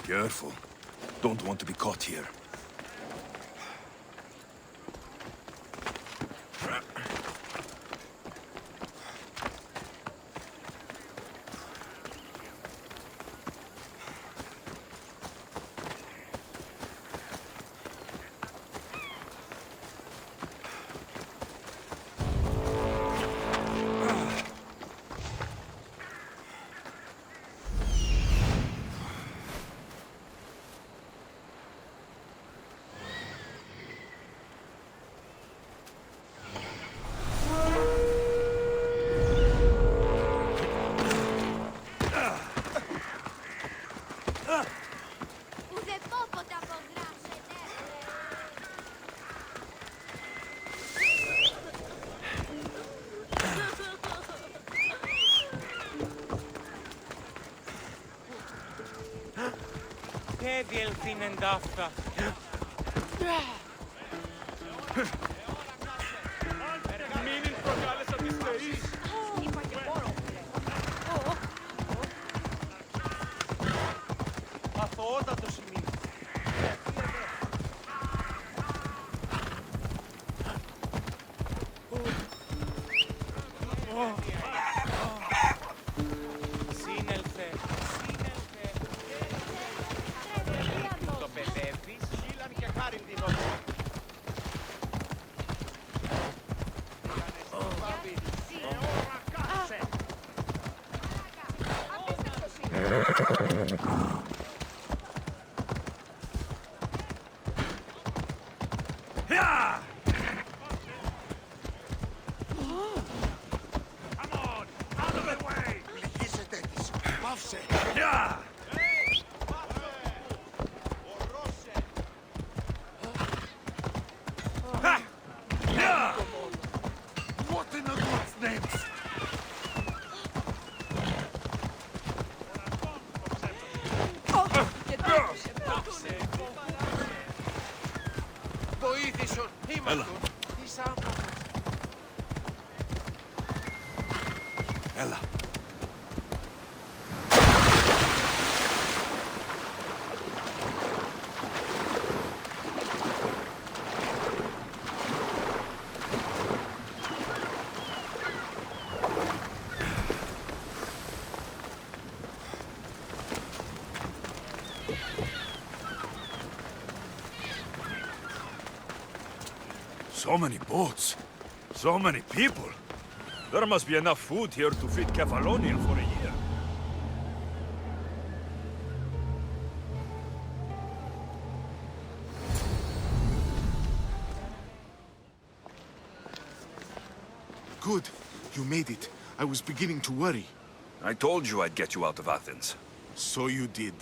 Careful. Don't want to be caught here. Και διελθύνεν ταύτα. Μην προκάλεσα τις θεείς. Είπα και πόρο. Αθωότατος ημίν. Σύνελθε. Το παιδεύεις, χείλαν και χάριν την ώρα. What in the God's name? Βοήθησον, ήμαρτον. Είσαι άνθρωπος. Έλα. So many boats. So many people. There must be enough food here to feed Kefalonia for a year. Good. You made it. I was beginning to worry. I told you I'd get you out of Athens. So you did.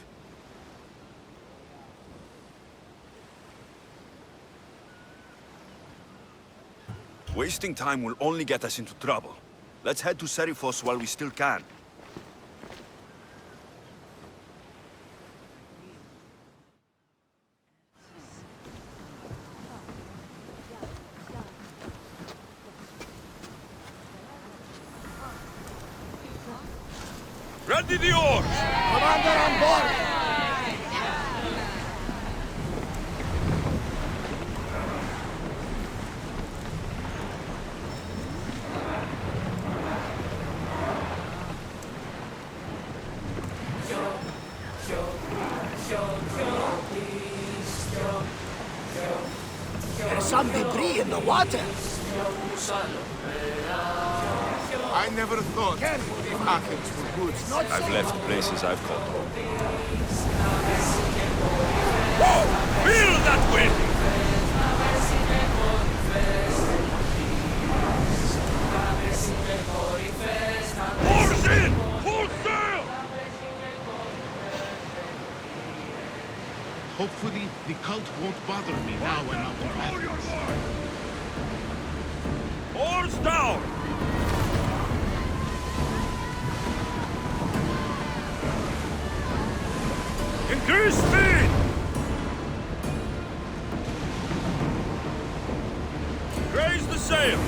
Wasting time will only get us into trouble. Let's head to Serifos while we still can. Ready the oars! Commander on board! There's some debris in the water. I never thought Athens were good. I've left places I've called home. Whoa! Feel that wind! Oars in! Hopefully, the cult won't bother me now I'm out of Athens. Oars down! Increase speed! Raise the sail!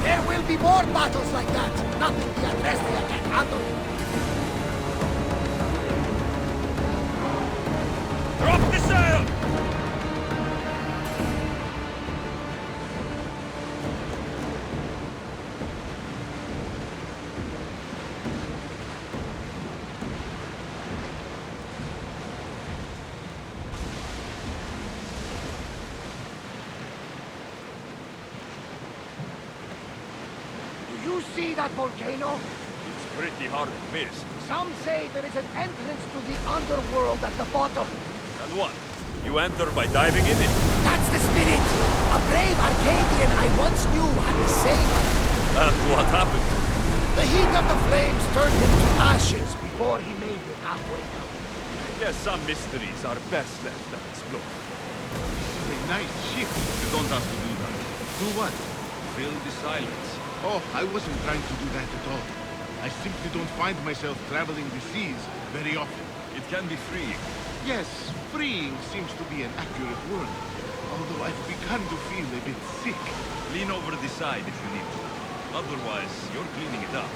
There will be more battles like that. Nothing the Adrestia can handle. Drop the sail! Do you see that volcano? It's pretty hard to miss. Some say there is an entrance to the underworld at the bottom. And what? You enter by diving in it? That's the spirit! A brave Arcadian I once knew had the same. And what happened? The heat of the flames turned him to ashes before he made it halfway down. Yes, some mysteries are best left unexplored. A nice ship. You don't have to do that. Do what? Fill the silence. Oh, I wasn't trying to do that at all. I simply don't find myself traveling the seas very often. It can be freeing. Yes, freeing seems to be an accurate word. Although I've begun to feel a bit sick. Lean over the side if you need to. Otherwise, you're cleaning it up.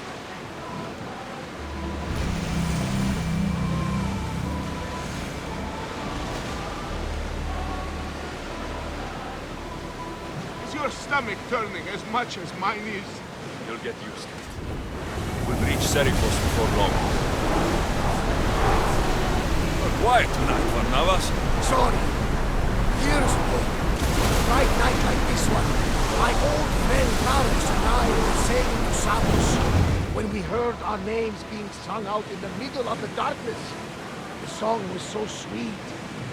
Is your stomach turning as much as mine is? You'll get used to it. We'll reach Serifos before long. You're quiet tonight, Varnavas. Sorry. Years ago, a bright night like this one, my old friend Carlos and I were sailing to Samos when we heard our names being sung out in the middle of the darkness. The song was so sweet,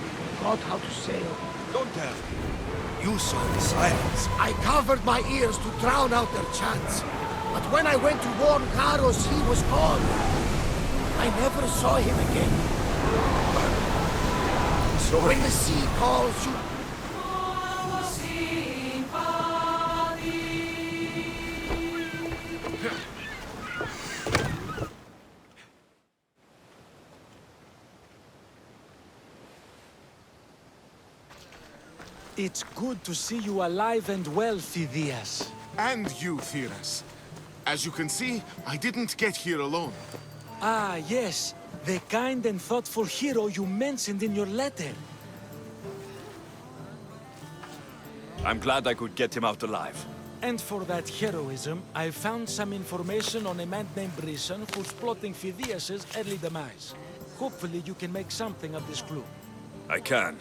we forgot how to sail. Don't tell me. You saw the silence. I covered my ears to drown out their chants. But when I went to warn Carlos, he was gone. I never saw him again. Sorry. When the sea calls you... It's good to see you alive and well, Phidias. And you, Theras. As you can see, I didn't get here alone. Ah, yes. The kind and thoughtful hero you mentioned in your letter. I'm glad I could get him out alive. And for that heroism, I found some information on a man named Brisson who's plotting Phidias' early demise. Hopefully you can make something of this clue. I can.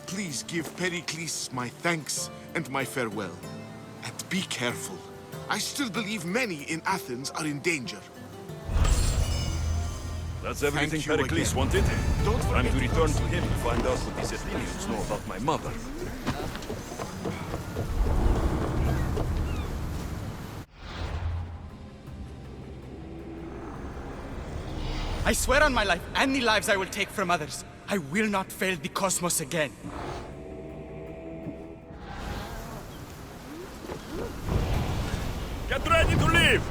Please give Pericles my thanks and my farewell. And be careful. I still believe many in Athens are in danger. That's everything Thank you Pericles again. wanted. Don't Time forget to to return to consider him to find out what these Athenians know about my mother. I swear on my life, and the lives I will take from others, I will not fail the cosmos again. Get ready to leave!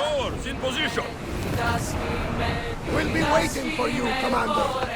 Rowers, in position! We'll be waiting for you, Commander.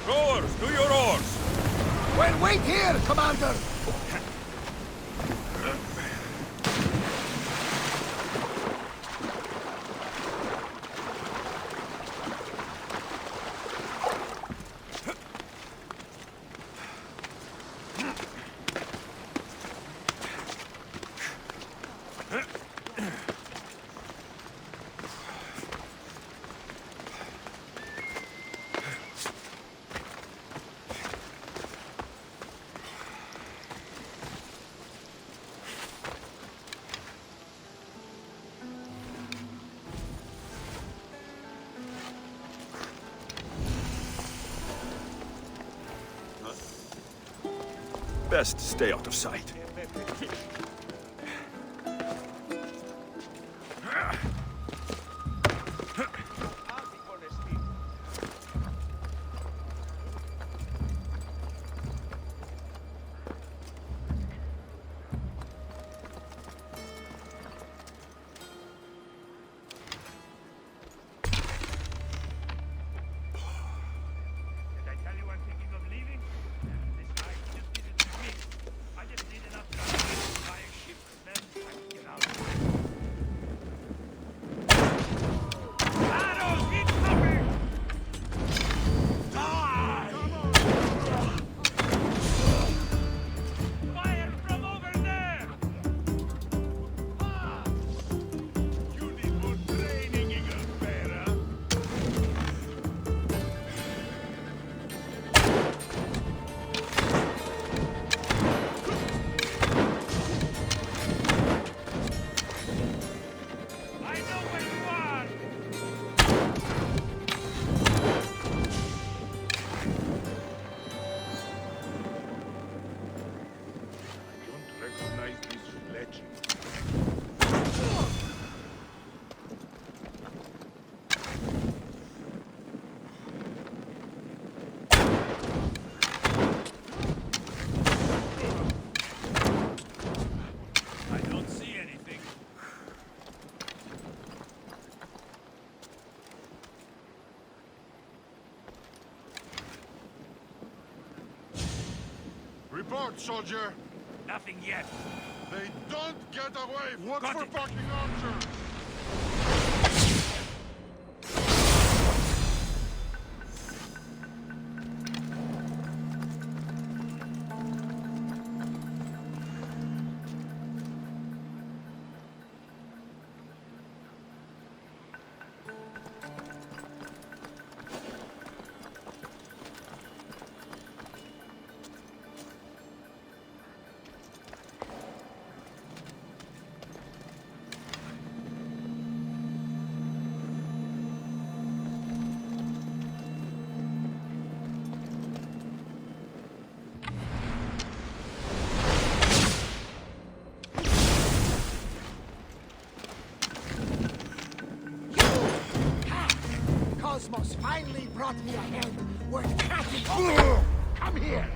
Rowers, do your oars! Well, wait here, Commander! Best stay out of sight. Report, soldier! Nothing yet. They don't get away! What's Got for it. fucking archers? Cosmos finally brought me a hand worth catching. Oh, come here!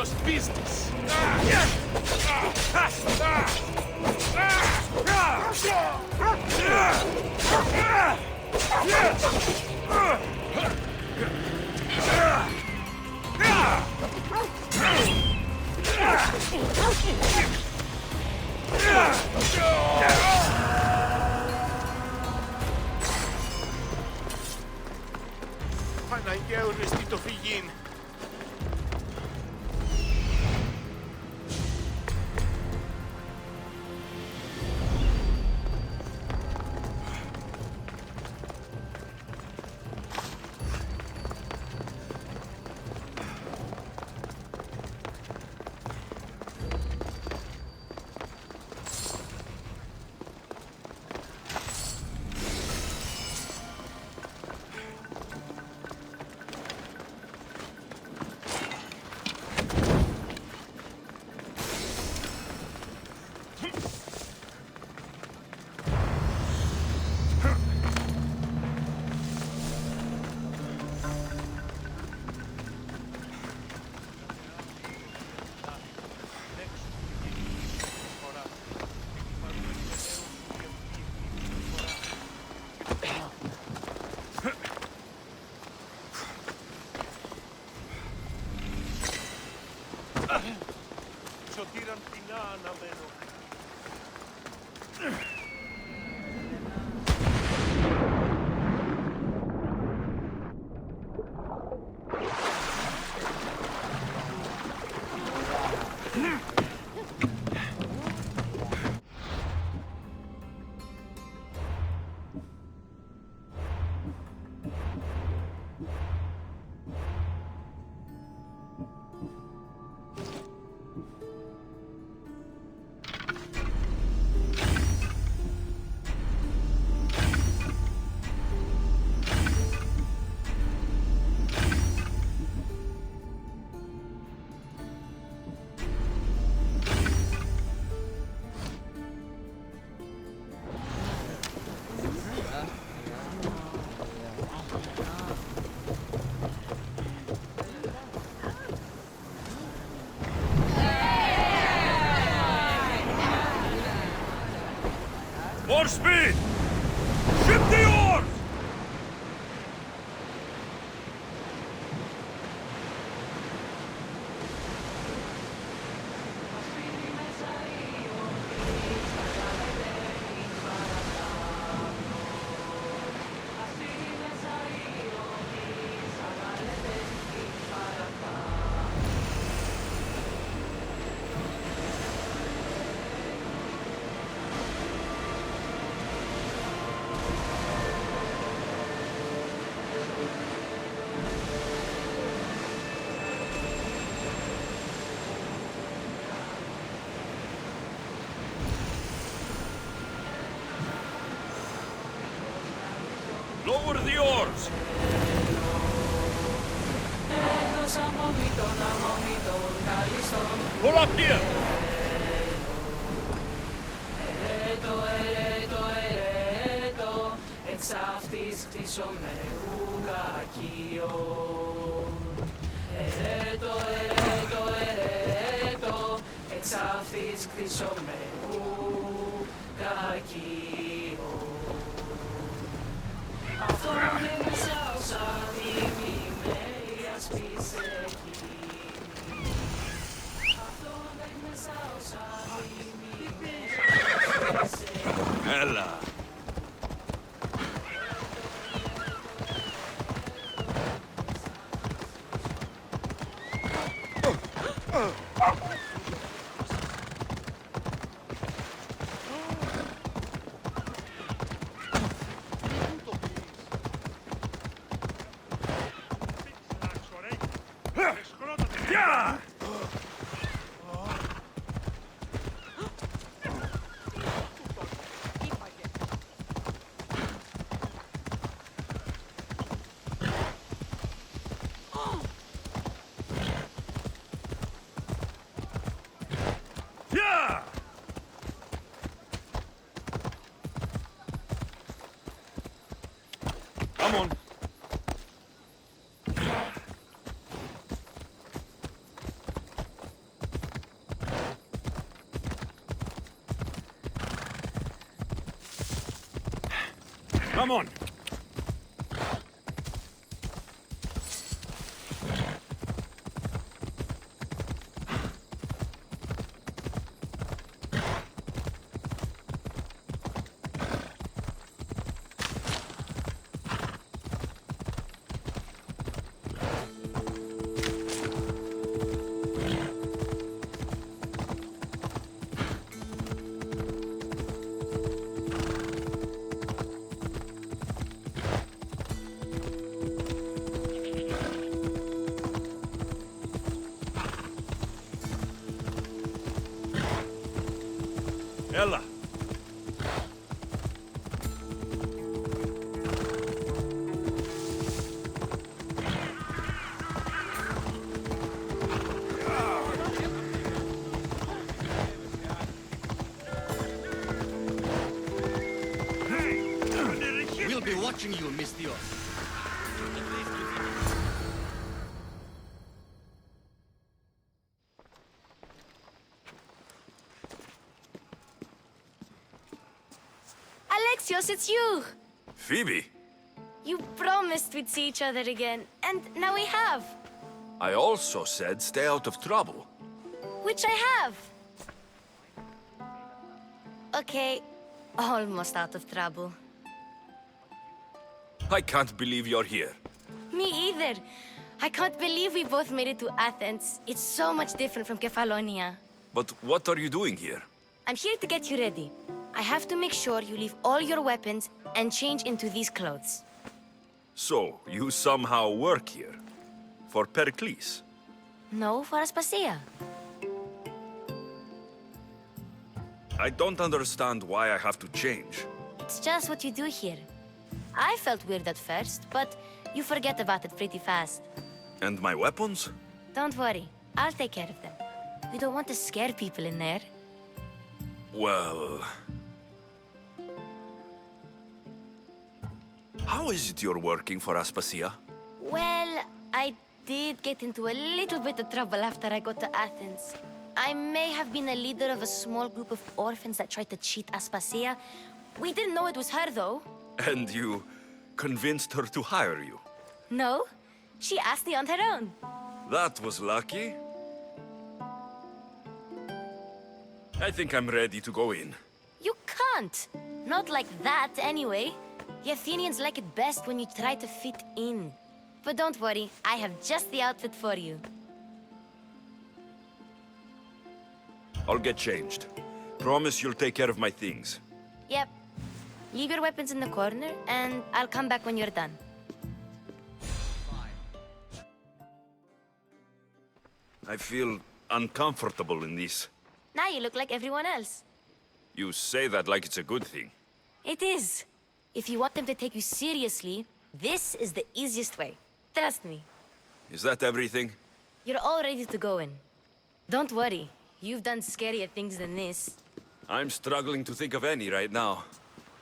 just business. Παναγιά ορεστή το φυγήν. Σωτήραν πεινά αναμένω. More speed! Ship the oars! Lower the oars! Pull up here! Εξ αυτής κτίσομαι ουκακείο. Ερέτο, εξ αυτής κτίσομαι ουκακείο. Αυτό είναι μέσα όσα δίμη με ασπίσε εκεί. Αυτό είναι μέσα όσα δίμη με ασπίσε εκεί. Έλα! Come on. Come on. Ella. We'll be watching you, Miss Dios. Alexios, it's you! Phoebe, You promised we'd see each other again, and now we have. I also said stay out of trouble. Which I have. Okay, almost out of trouble. I can't believe you're here. Me either. I can't believe we both made it to Athens. It's so much different from Kefalonia. But what are you doing here? I'm here to get you ready. I have to make sure you leave all your weapons and change into these clothes. So, you somehow work here? For Pericles? No, for Aspasia. I don't understand why I have to change. It's just what you do here. I felt weird at first, but you forget about it pretty fast. And my weapons? Don't worry, I'll take care of them. We don't want to scare people in there. Well... How is it you're working for Aspasia? Well, I did get into a little bit of trouble after I got to Athens. I may have been a leader of a small group of orphans that tried to cheat Aspasia. We didn't know it was her, though. And you convinced her to hire you? No, she asked me on her own. That was lucky. I think I'm ready to go in. You can't. Not like that, anyway. The Athenians like it best when you try to fit in. But don't worry, I have just the outfit for you. I'll get changed. Promise you'll take care of my things. Yep. Leave your weapons in the corner, and I'll come back when you're done. I feel uncomfortable in this. Now you look like everyone else. You say that like it's a good thing. It is. If you want them to take you seriously, this is the easiest way. Trust me. Is that everything? You're all ready to go in. Don't worry. You've done scarier things than this. I'm struggling to think of any right now.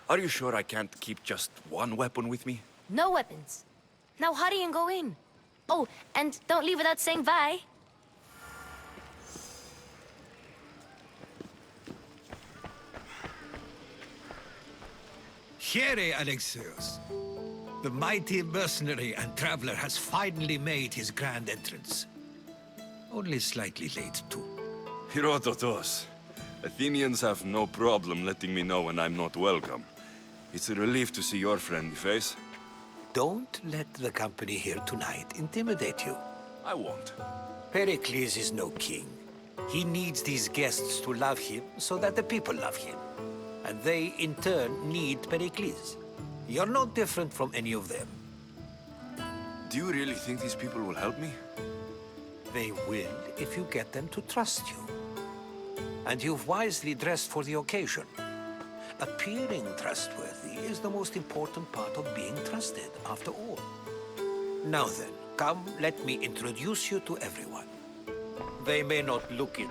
Are you sure I can't keep just one weapon with me? No weapons. Now hurry and go in. Oh, and don't leave without saying bye. Here, Alexios. The mighty mercenary and traveler has finally made his grand entrance. Only slightly late, too. Herodotos. Athenians have no problem letting me know when I'm not welcome. It's a relief to see your friendly face. Don't let the company here tonight intimidate you. I won't. Pericles is no king. He needs these guests to love him so that the people love him. And they, in turn, need Pericles. You're no different from any of them. Do you really think these people will help me? They will if you get them to trust you. And you've wisely dressed for the occasion. Appearing trustworthy is the most important part of being trusted, after all. Now then, come, let me introduce you to everyone. They may not look it,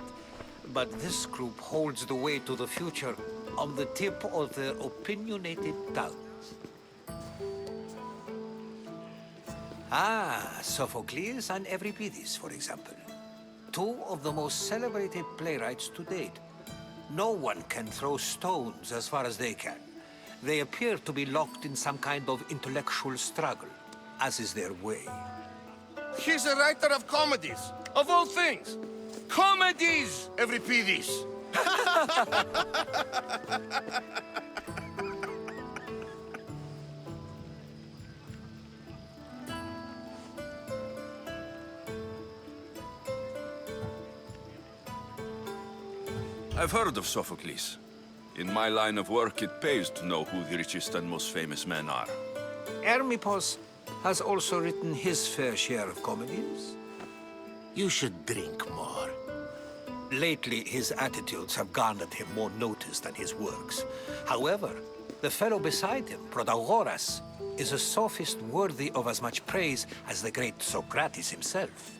but this group holds the way to the future on the tip of their opinionated tongues. Ah, Sophocles and Euripides, for example. Two of the most celebrated playwrights to date. No one can throw stones as far as they can. They appear to be locked in some kind of intellectual struggle, as is their way. He's a writer of comedies, of all things. Comedies, every peedies. I've heard of Sophocles. In my line of work, it pays to know who the richest and most famous men are. Hermippos has also written his fair share of comedies. You should drink more. Lately, his attitudes have garnered him more notice than his works. However, the fellow beside him, Protagoras, is a sophist worthy of as much praise as the great Socrates himself.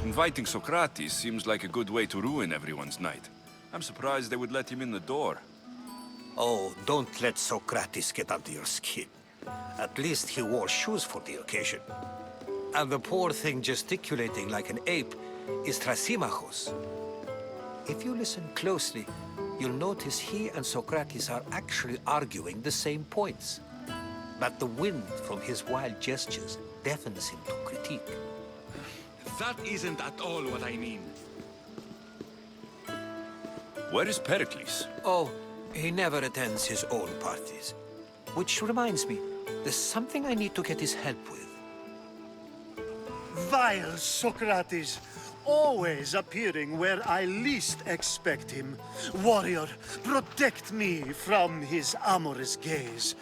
Inviting Socrates seems like a good way to ruin everyone's night. I'm surprised they would let him in the door. Oh, don't let Socrates get under your skin. At least he wore shoes for the occasion. And the poor thing gesticulating like an ape is Thrasymachos. If you listen closely, you'll notice he and Socrates are actually arguing the same points. But the wind from his wild gestures deafens him to critique. That isn't at all what I mean. Where is Pericles? Oh, he never attends his own parties. Which reminds me, there's something I need to get his help with. Vile Socrates, always appearing where I least expect him. Warrior, protect me from his amorous gaze.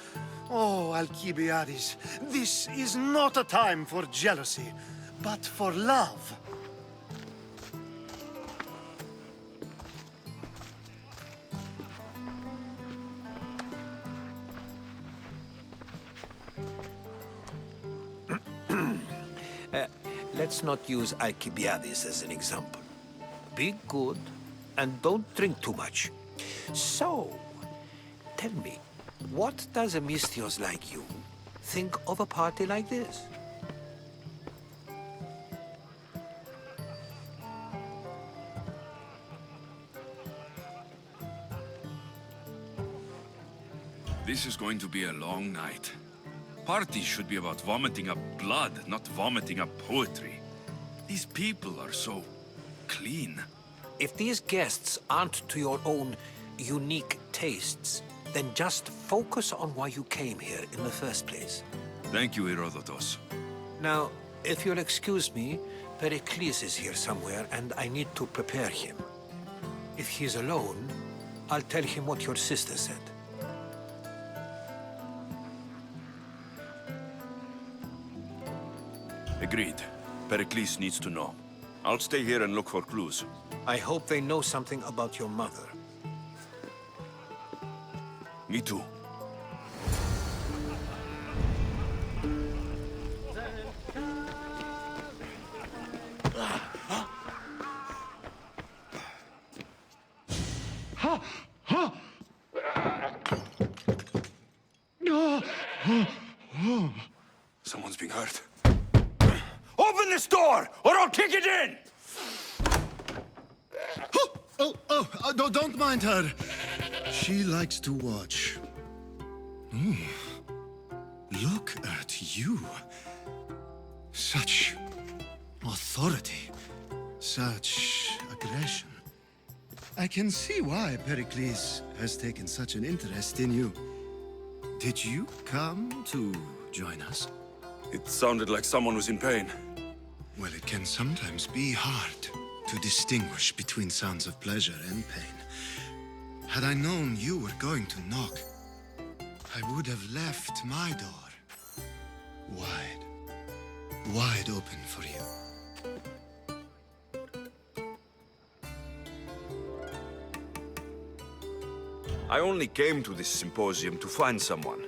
Oh, Alcibiades, this is not a time for jealousy, but for love. Let's not use Alcibiades as an example. Be good, and don't drink too much. So, tell me, what does a Mystios like you think of a party like this? This is going to be a long night. Parties should be about vomiting up blood, not vomiting up poetry. These people are so clean. If these guests aren't to your own unique tastes, then just focus on why you came here in the first place. Thank you, Herodotus. Now, if you'll excuse me, Pericles is here somewhere, and I need to prepare him. If he's alone, I'll tell him what your sister said. Agreed. Pericles needs to know. I'll stay here and look for clues. I hope they know something about your mother. Me too. Someone's being hurt. Open this door, or I'll kick it in! Don't mind her. She likes to watch. Look at you. Such authority. Such aggression. I can see why Pericles has taken such an interest in you. Did you come to join us? It sounded like someone was in pain. Well, it can sometimes be hard to distinguish between sounds of pleasure and pain. Had I known you were going to knock, I would have left my door wide open for you. I only came to this symposium to find someone.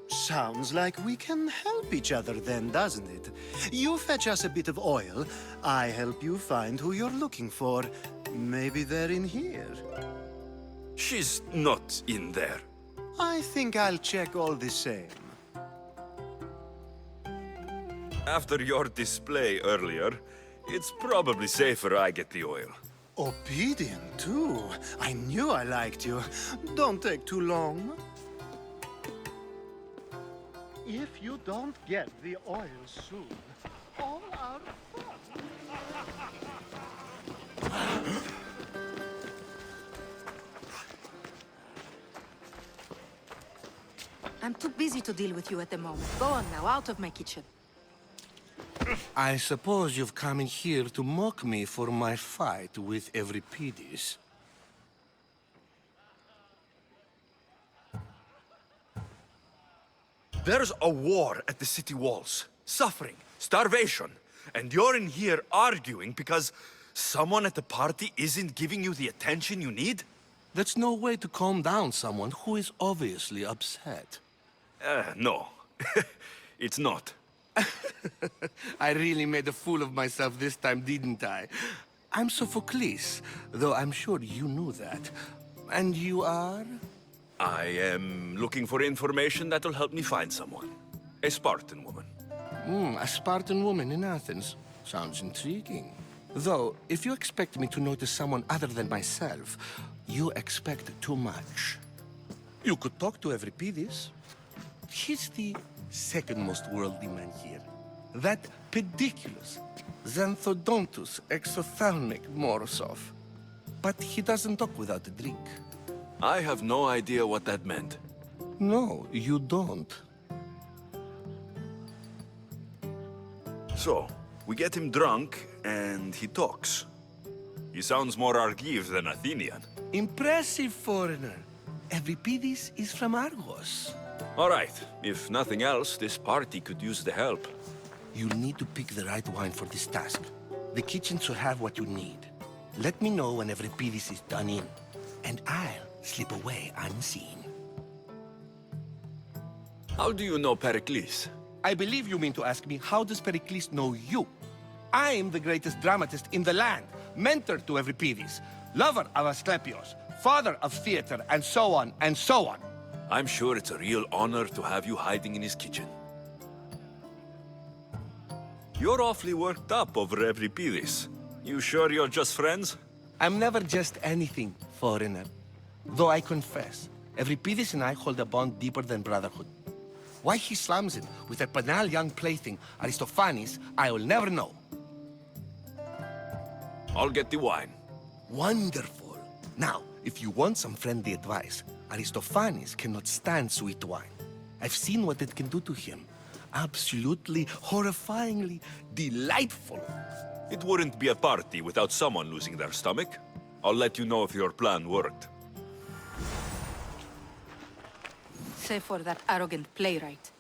Sounds like we can help each other then, doesn't it? You fetch us a bit of oil, I help you find who you're looking for. Maybe they're in here. She's not in there. I think I'll check all the same. After your display earlier, it's probably safer I get the oil. Obedient, too. I knew I liked you. Don't take too long. If you don't get the oil soon, all our fun. I'm too busy to deal with you at the moment. Go on now, out of my kitchen. I suppose you've come in here to mock me for my fight with Euripides. There's a war at the city walls. Suffering, starvation. And you're in here arguing because someone at the party isn't giving you the attention you need? That's no way to calm down someone who is obviously upset. No. It's not. I really made a fool of myself this time, didn't I? I'm Sophocles, though I'm sure you knew that. And you are? I am looking for information that will help me find someone. A Spartan woman. A Spartan woman in Athens. Sounds intriguing. Though, if you expect me to notice someone other than myself, you expect too much. You could talk to Euripides. He's the second most worldly man here. That pediculous, xanthodontus exophthalmic Morosov. But he doesn't talk without a drink. I have no idea what that meant. No, you don't. So, we get him drunk, and he talks. He sounds more Argive than Athenian. Impressive, foreigner. Euripides is from Argos. All right. If nothing else, this party could use the help. You'll need to pick the right wine for this task. The kitchen should have what you need. Let me know when Euripides is done in, and I'll slip away unseen. How do you know Pericles? I believe you mean to ask me, how does Pericles know you? I'm the greatest dramatist in the land, mentor to Euripides, lover of Asclepios, father of theater, and so on, and so on. I'm sure it's a real honor to have you hiding in his kitchen. You're awfully worked up over Euripides. You sure you're just friends? I'm never just anything, foreigner. Though I confess, Euripides and I hold a bond deeper than brotherhood. Why he slams him with a banal young plaything, Aristophanes, I will never know. I'll get the wine. Wonderful. Now, if you want some friendly advice, Aristophanes cannot stand sweet wine. I've seen what it can do to him. Absolutely, horrifyingly delightful. It wouldn't be a party without someone losing their stomach. I'll let you know if your plan worked. Save for that arrogant playwright.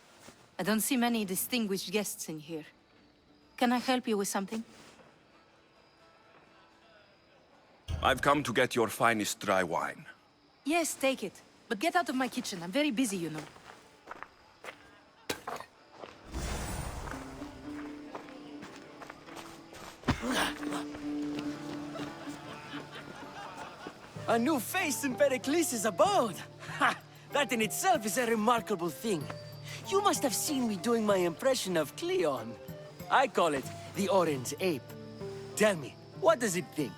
I don't see many distinguished guests in here. Can I help you with something? I've come to get your finest dry wine. Yes, take it. But get out of my kitchen. I'm very busy, you know. A new face in Pericles' abode! Ha! That in itself is a remarkable thing. You must have seen me doing my impression of Cleon. I call it the Orange Ape. Tell me, what does it think?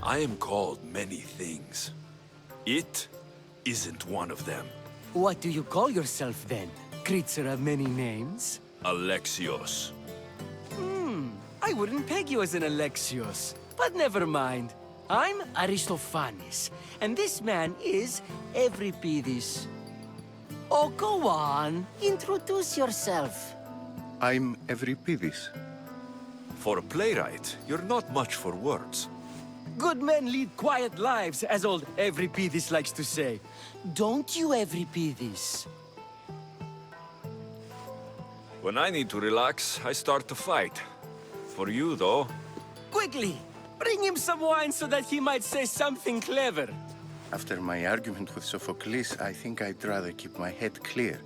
I am called many things. It isn't one of them. What do you call yourself then? Creature of many names? Alexios. I wouldn't peg you as an Alexios. But never mind. I'm Aristophanes, and this man is Euripides. Oh, go on. Introduce yourself. I'm Euripides. For a playwright, you're not much for words. Good men lead quiet lives, as old Euripides likes to say. Don't you, Euripides? When I need to relax, I start to fight. For you, though... Quickly! Bring him some wine so that he might say something clever. After my argument with Sophocles, I think I'd rather keep my head clear.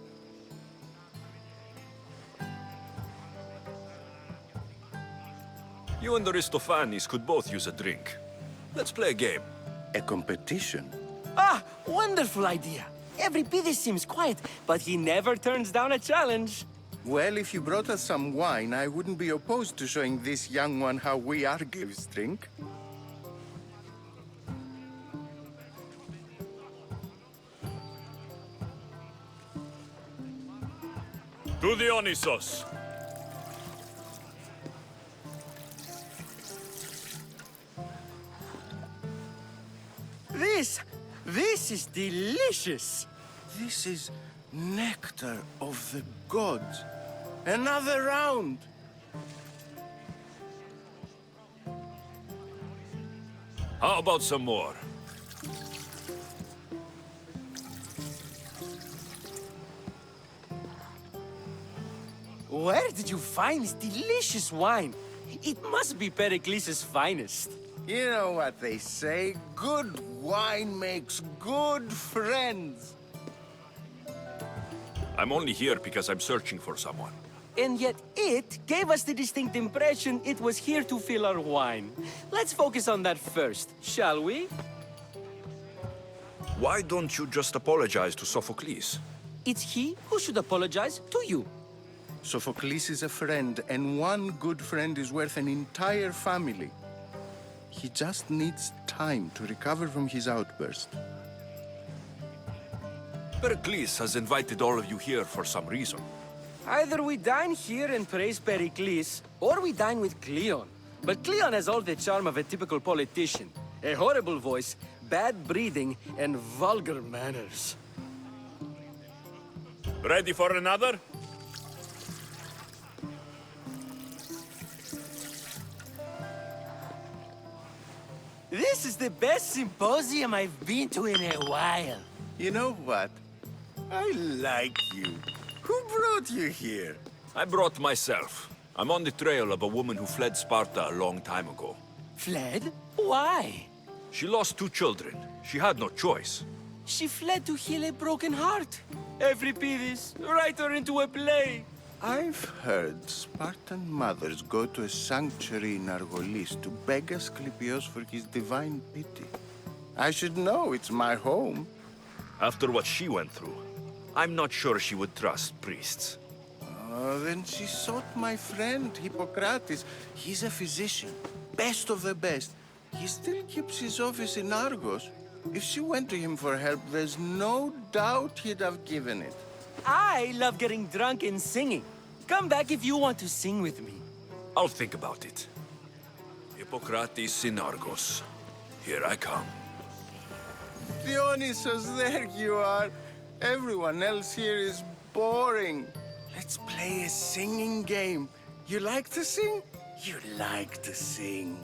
You and Aristophanes could both use a drink. Let's play a game. A competition? Ah, wonderful idea. Euripides seems quiet, but he never turns down a challenge. Well, if you brought us some wine, I wouldn't be opposed to showing this young one how we Argives drink. To Dionysos. This is delicious. This is nectar of the gods. Another round. How about some more? Where did you find this delicious wine? It must be Pericles' finest. You know what they say, good wine makes good friends. I'm only here because I'm searching for someone. And yet it gave us the distinct impression it was here to fill our wine. Let's focus on that first, shall we? Why don't you just apologize to Sophocles? It's he who should apologize to you. Sophocles is a friend, and one good friend is worth an entire family. He just needs time to recover from his outburst. Pericles has invited all of you here for some reason. Either we dine here and praise Pericles, or we dine with Cleon. But Cleon has all the charm of a typical politician. A horrible voice, bad breeding, and vulgar manners. Ready for another? This is the best symposium I've been to in a while. You know what? I like you. Who brought you here? I brought myself. I'm on the trail of a woman who fled Sparta a long time ago. Fled? Why? She lost 2 children. She had no choice. She fled to heal a broken heart. Euripides, write her into a play. I've heard Spartan mothers go to a sanctuary in Argolis to beg Asclepios for his divine pity. I should know, it's my home. After what she went through, I'm not sure she would trust priests. Oh, then she sought my friend, Hippocrates. He's a physician, best of the best. He still keeps his office in Argos. If she went to him for help, there's no doubt he'd have given it. I love getting drunk and singing. Come back if you want to sing with me. I'll think about it. Hippocrates in Argos. Here I come. Dionysos, there you are. Everyone else here is boring. Let's play a singing game. You like to sing? You like to sing.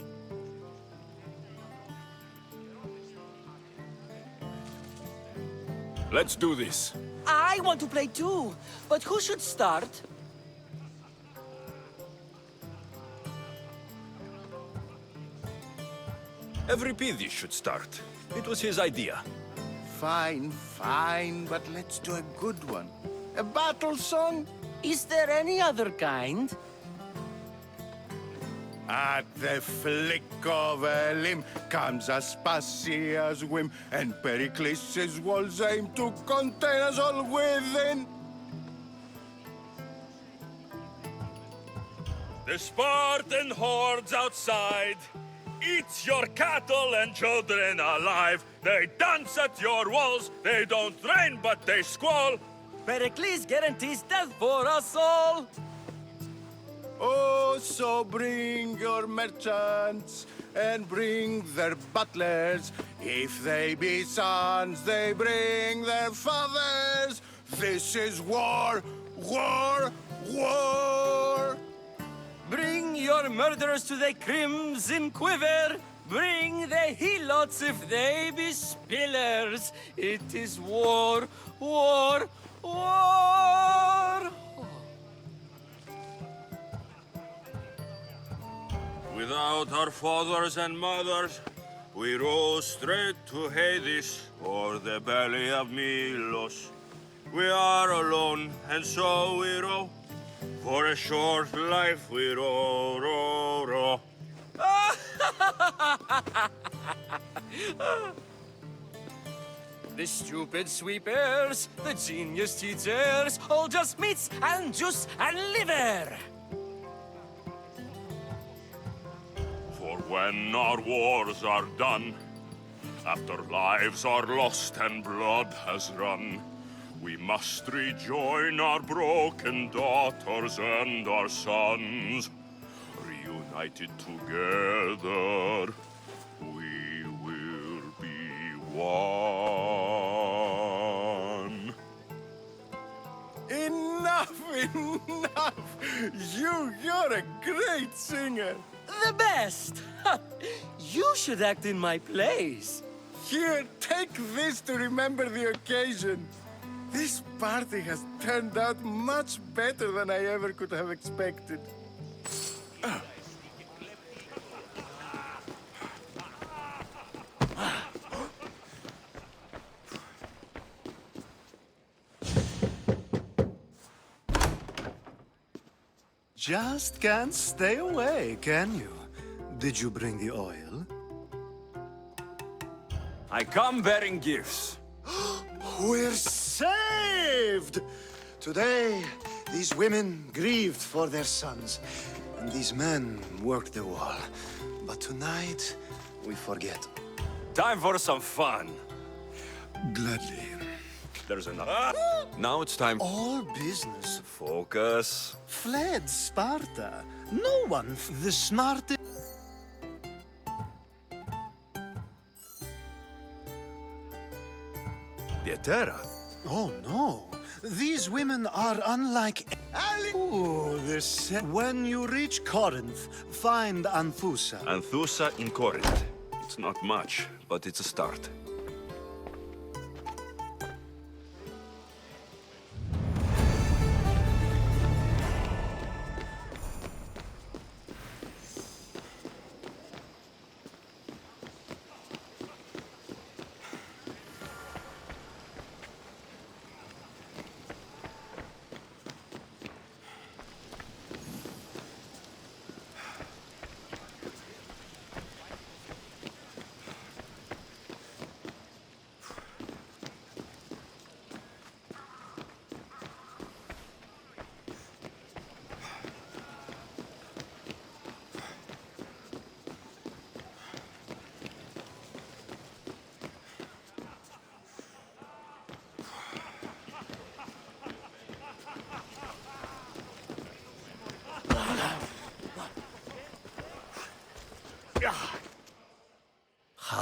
Let's do this. I want to play too, but who should start? Euripides should start. It was his idea. Fine, fine, but let's do a good one. A battle song? Is there any other kind? At the flick of a limb comes Aspasia's whim, and Pericles' walls aim to contain us all within. The Spartan hordes outside eat your cattle and children alive. They dance at your walls. They don't rain, but they squall. Pericles guarantees death for us all. Oh, so bring your merchants and bring their butlers. If they be sons, they bring their fathers. This is war, war, war. Bring your murderers to the crimson quiver. Bring the helots if they be spillers. It is war, war, war. Without our fathers and mothers, we rose straight to Hades or the belly of Milos. We are alone, and so we row. For a short life we row, row, row. The stupid sweepers, the genius teachers, all just meats and juice and liver! For when our wars are done, after lives are lost and blood has run, we must rejoin our broken daughters and our sons. Reunited together, we will be one. Enough, enough! You're a great singer! The best! You should act in my plays. Here, take this to remember the occasion. This party has turned out much better than I ever could have expected. Just can't stay away, can you? Did you bring the oil? I come bearing gifts. We're saved! Today, these women grieved for their sons, and these men worked the wall. But tonight, we forget. Time for some fun. Gladly. There's enough. Now it's time. All business. Focus. Fled Sparta. No one, the smartest. Pietera. Oh, no. These women are unlike... Oh, when you reach Corinth, find Anthusa. Anthusa in Corinth. It's not much, but it's a start.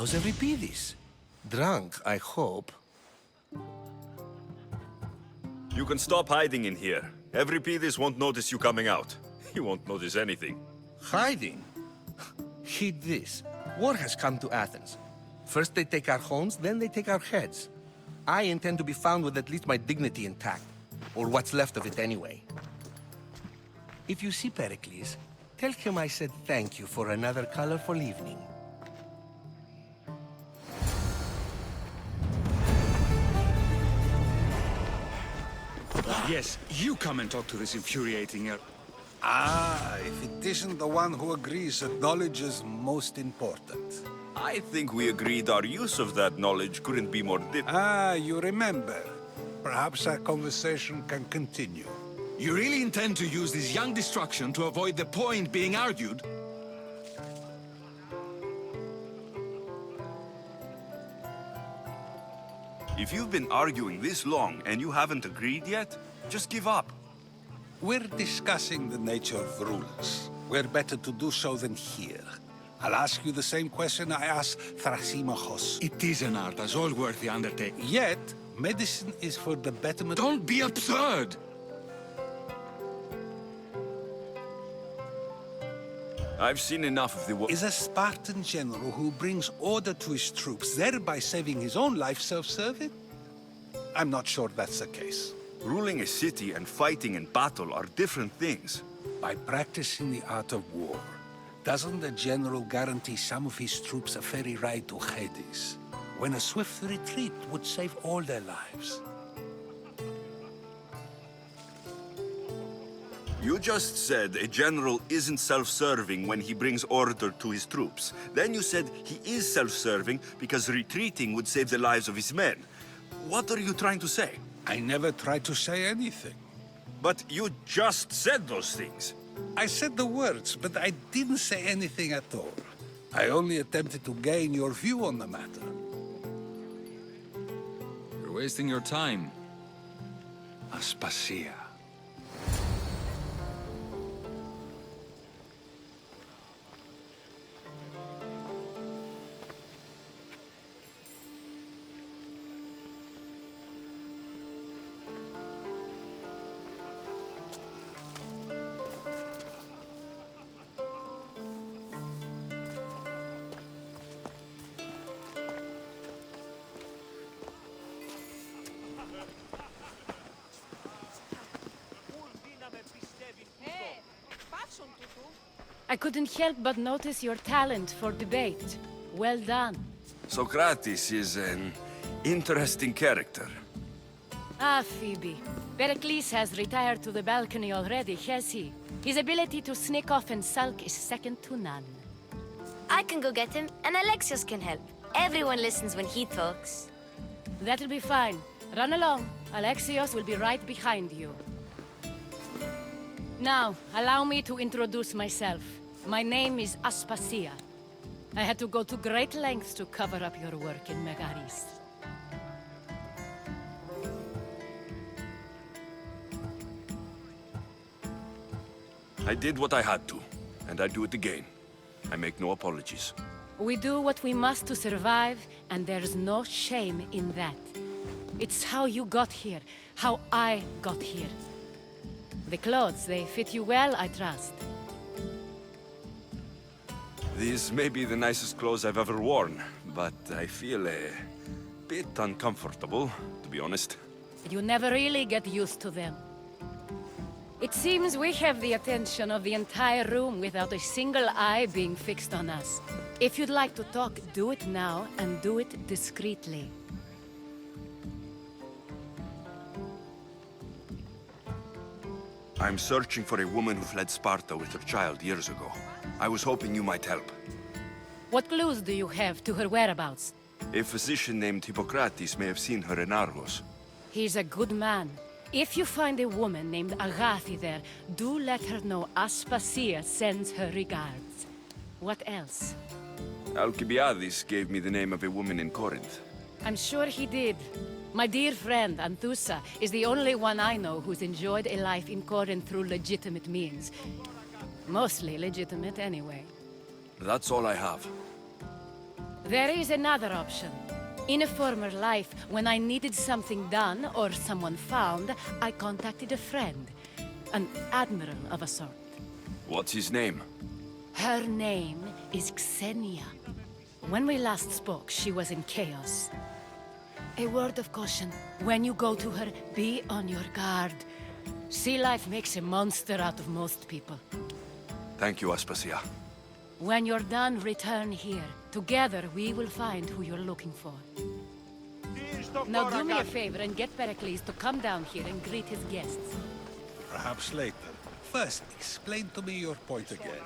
How's Euripides? Drunk, I hope. You can stop hiding in here. Euripides won't notice you coming out. He won't notice anything. Hiding? Heed this. War has come to Athens. First they take our homes, then they take our heads. I intend to be found with at least my dignity intact. Or what's left of it anyway. If you see Pericles, tell him I said thank you for another colorful evening. Yes, you come and talk to this infuriating... Ah, if it isn't the one who agrees that knowledge is most important. I think we agreed our use of that knowledge couldn't be more Ah, you remember. Perhaps our conversation can continue. You really intend to use this young destruction to avoid the point being argued? If you've been arguing this long and you haven't agreed yet, just give up. We're discussing the nature of rules. We're better to do so than here. I'll ask you the same question I asked Thrasymachos. It is an art, as all worthy undertaking. Yet, medicine is for the betterment... Don't be absurd! I've seen enough of the war. Is a Spartan general who brings order to his troops, thereby saving his own life, self-serving? I'm not sure that's the case. Ruling a city and fighting in battle are different things. By practicing the art of war, doesn't the general guarantee some of his troops a ferry ride to Hades, when a swift retreat would save all their lives? You just said a general isn't self-serving when he brings order to his troops. Then you said he is self-serving because retreating would save the lives of his men. What are you trying to say? I never tried to say anything. But you just said those things. I said the words, but I didn't say anything at all. I only attempted to gain your view on the matter. You're wasting your time. Aspasia. I couldn't help but notice your talent for debate. Well done. Socrates is an interesting character. Ah, Phoebe. Pericles has retired to the balcony already, has he? His ability to sneak off and sulk is second to none. I can go get him, and Alexios can help. Everyone listens when he talks. That'll be fine. Run along. Alexios will be right behind you. Now, allow me to introduce myself. My name is Aspasia. I had to go to great lengths to cover up your work in Megaris. I did what I had to, and I do it again. I make no apologies. We do what we must to survive, and there's no shame in that. It's how you got here, how I got here. The clothes, they fit you well, I trust. These may be the nicest clothes I've ever worn, but I feel a bit uncomfortable, to be honest. You never really get used to them. It seems we have the attention of the entire room without a single eye being fixed on us. If you'd like to talk, do it now, and do it discreetly. I'm searching for a woman who fled Sparta with her child years ago. I was hoping you might help. What clues do you have to her whereabouts? A physician named Hippocrates may have seen her in Argos. He's a good man. If you find a woman named Agathi there, do let her know Aspasia sends her regards. What else? Alcibiades gave me the name of a woman in Corinth. I'm sure he did. My dear friend, Anthusa, is the only one I know who's enjoyed a life in Corinth through legitimate means. Mostly legitimate, anyway. That's all I have. There is another option. In a former life, when I needed something done or someone found, I contacted a friend. An admiral of a sort. What's his name? Her name is Xenia. When we last spoke, she was in chaos. A word of caution. When you go to her, be on your guard. Sea life makes a monster out of most people. Thank you, Aspasia. When you're done, return here. Together, we will find who you're looking for. Now do me a favor and get Pericles to come down here and greet his guests. Perhaps later. First, explain to me your point again.